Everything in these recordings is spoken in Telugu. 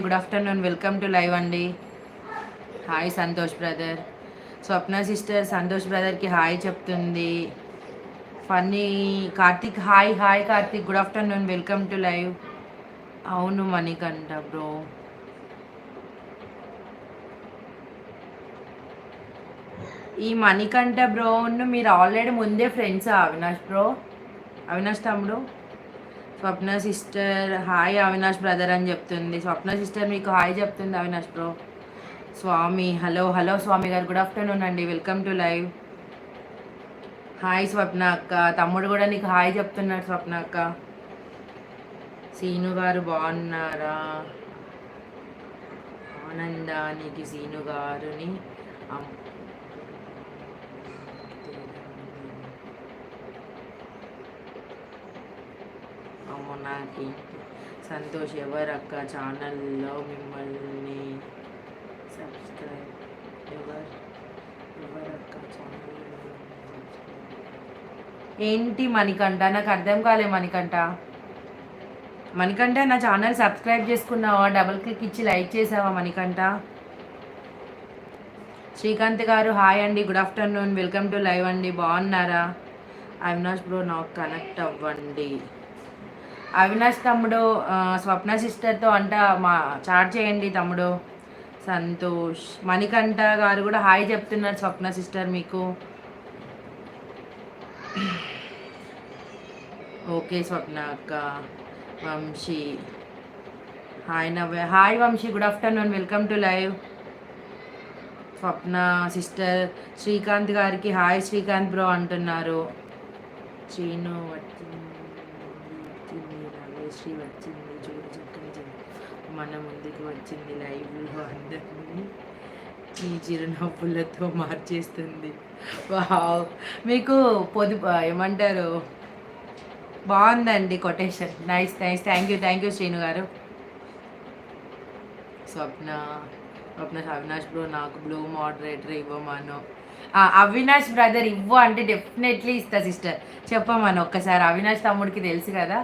Good afternoon, welcome to live అండి. Hi Santosh brother. Swapna sister Santosh బ్రదర్కి హాయ్ చెప్తుంది. Funny Karthik hi hi Karthik, good afternoon, welcome to live. అవును మణికంఠ బ్రో. ఈ మణికంఠ బ్రోను మీరు ఆల్రెడీ ముందే ఫ్రెండ్స్ అవినాష్ బ్రో, అవినాష్ తమ్ముడు. స్వప్న సిస్టర్ హాయ్ అవినాష్ బ్రదర్ అని చెప్తుంది. స్వప్న సిస్టర్ మీకు హాయ్ చెప్తుంది అవినాష్ బ్రో. స్వామి హలో హలో స్వామి గారు, గుడ్ ఆఫ్టర్నూన్ అండి, వెల్కమ్ టు లైవ్. హాయ్ స్వప్న అక్క, తమ్ముడు కూడా నీకు హాయ్ చెప్తున్నాడు స్వప్న అక్క. సీను గారు బాగున్నారా? ఆనందానికి సీను గారుని నాకి సంతోష్ ఎవరక్క ఛానల్లో మిమ్మల్ని సబ్స్క్రైబ్ ఎవరక్క ఛానల్ ఏంటి మణికంఠ, నాకు అర్థం కాలే మణికంఠ. మణికంఠ నా ఛానల్ సబ్స్క్రైబ్ చేసుకున్నావా? డబుల్ క్లిక్ ఇచ్చి లైక్ చేసావా మణికంఠ? శ్రీకాంత్ గారు హాయ్ అండి, good afternoon, welcome to live అండి. బాగున్నారా? అవినాష్ బ్రో నాకు కనెక్ట్ అవ్వండి. అవినాష్ తమ్ముడు స్వప్న సిస్టర్తో అంట మా చాట్ చేయండి తమ్ముడు. సంతోష్ మణికంఠ గారు కూడా హాయ్ చెప్తున్నారు స్వప్న సిస్టర్ మీకు. ఓకే స్వప్న అక్క. Vamshi hi Navya hi Vamshi, good afternoon, welcome to live. Swapna sister Srikanth గారికి హాయ్ శ్రీకాంత్ బ్రో అంటున్నారు. శ్రీను శ్రీ వచ్చింది చూడు చక్కని మన ముందుకు వచ్చింది లైవ్లో అందరినీ ఈ చిరునవ్వులతో మార్చేస్తుంది. వావ్, మీకు ఏమంటారు, బాగుందండి quotation, nice nice, thank you Srinu గారు. స్వప్న అవినాష్ బ్రో నాకు బ్లూ మోడరేటర్ ఇవ్వమాను. అవినాష్ బ్రదర్ ఇవ్వు అంటే డెఫినెట్లీ ఇస్తా సిస్టర్, చెప్పమను ఒక్కసారి. అవినాష్ తమ్ముడికి తెలుసు కదా,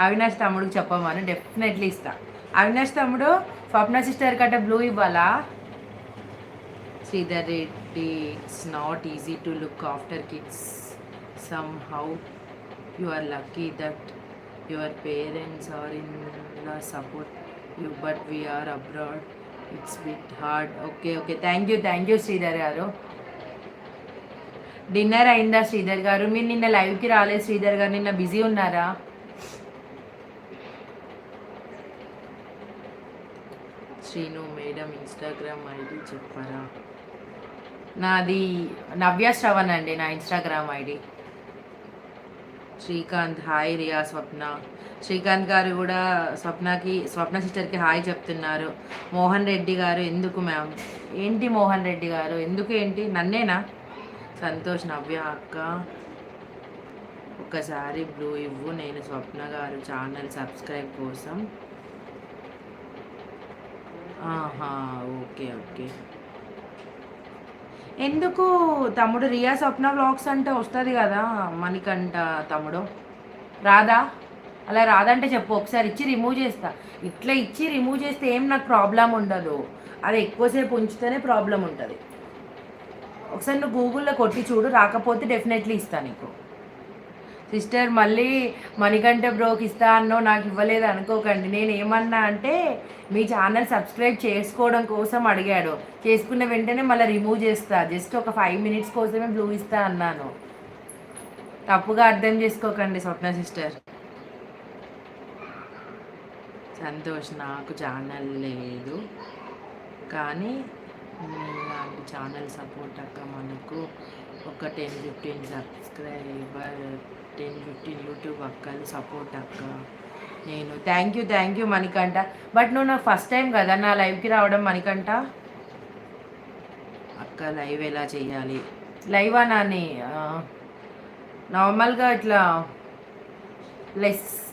అవినాష్ తమ్ముడికి చెప్పమను, డెఫినెట్లీ ఇస్తా. అవినాష్ తమ్ముడు స్వప్న సిస్టర్ కట్ట బ్లూ ఇవ్వాలా? Sridhar Reddy it's not easy to look after kids somehow you are lucky that your parents are in law support you but we're abroad it's bit hard. Okay thank you Sridhar garu. Dinner అయిందా శ్రీధర్ గారు? మీరు నిన్న లైవ్కి రాలేదు శ్రీధర్ గారు, నిన్న బిజీ ఉన్నారా? శ్రీను మేడం ఇన్స్టాగ్రామ్ ఐడి చెప్పరా? నాది నవ్య శ్రవణ్ అండి నా Instagram ID. Srikanth hi Riya Swapna. Srikanth గారు కూడా స్వప్న సిస్టర్కి హాయ్ చెప్తున్నారు. మోహన్ రెడ్డి గారు ఎందుకు మ్యామ్? ఏంటి మోహన్ రెడ్డి గారు ఎందుకు, ఏంటి నన్నేనా? సంతోష్ నవ్య అక్క ఒక్కసారి బ్లూ ఇవ్వు, నేను స్వప్న గారు ఛానల్ సబ్స్క్రైబ్ కోసం. ఓకే ఎందుకు తమ్ముడు? రియా స్వప్న వ్లాగ్స్ అంటే వస్తుంది కదా మణికంఠ తమ్ముడు, రాదా? అలా రాదంటే చెప్పు, ఒకసారి ఇచ్చి రిమూవ్ చేస్తా. ఇట్లా ఇచ్చి రిమూవ్ చేస్తే ఏం నాకు ప్రాబ్లం ఉండదు, అది ఎక్కువసేపు ఉంచితేనే ప్రాబ్లం ఉంటుంది. ఒకసారి నువ్వు గూగుల్లో కొట్టి చూడు, రాకపోతే డెఫినెట్లీ ఇస్తా నీకు. సిస్టర్ మళ్ళీ మణికంఠ బ్రోకి ఇస్తా అన్నో నాకు ఇవ్వలేదు అనుకోకండి. నేను ఏమన్నా అంటే మీ ఛానల్ సబ్స్క్రైబ్ చేసుకోవడం కోసం అడిగాడు, చేసుకున్న వెంటనే మళ్ళీ రిమూవ్ చేస్తా, జస్ట్ ఒక 5 minutes కోసమే బ్లూ ఇస్తా అన్నాను. తప్పుగా అర్థం చేసుకోకండి స్వప్న సిస్టర్. సంతోష్ నాకు ఛానల్ లేదు కానీ మీలాంటి ఛానల్ సపోర్ట్ అక్క, మనకు ఒక 10-15 సబ్స్క్రైబర్ 10-15 యూట్యూబ్ అక్కలు సపోర్ట్ అక్క. నేను థ్యాంక్ యూ మణికంఠ. బట్ నువ్వు నాకు ఫస్ట్ టైం కదా నా లైవ్కి రావడం మణికంఠ. అక్క లైవ్ ఎలా చేయాలి? లైవ్ అని నార్మల్గా ఇట్లా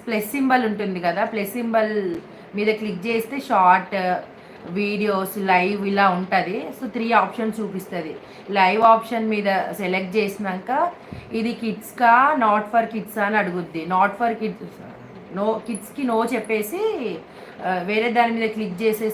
ప్లస్ సింబల్ ఉంటుంది కదా, ప్లస్ సింబల్ మీద క్లిక్ చేస్తే షార్ట్ వీడియోస్ లైవ్ ఇలా ఉంటుంది. సో 3 ఆప్షన్స్ చూపిస్తుంది. లైవ్ ఆప్షన్ మీద సెలెక్ట్ చేసినాక ఇది కిడ్స్కా నాట్ ఫర్ కిడ్స్ అని అడుగుద్ది. నాట్ ఫర్ కిడ్స్ నో కిడ్స్కి నో చెప్పేసి వేరే దాని మీద క్లిక్ చేసేసి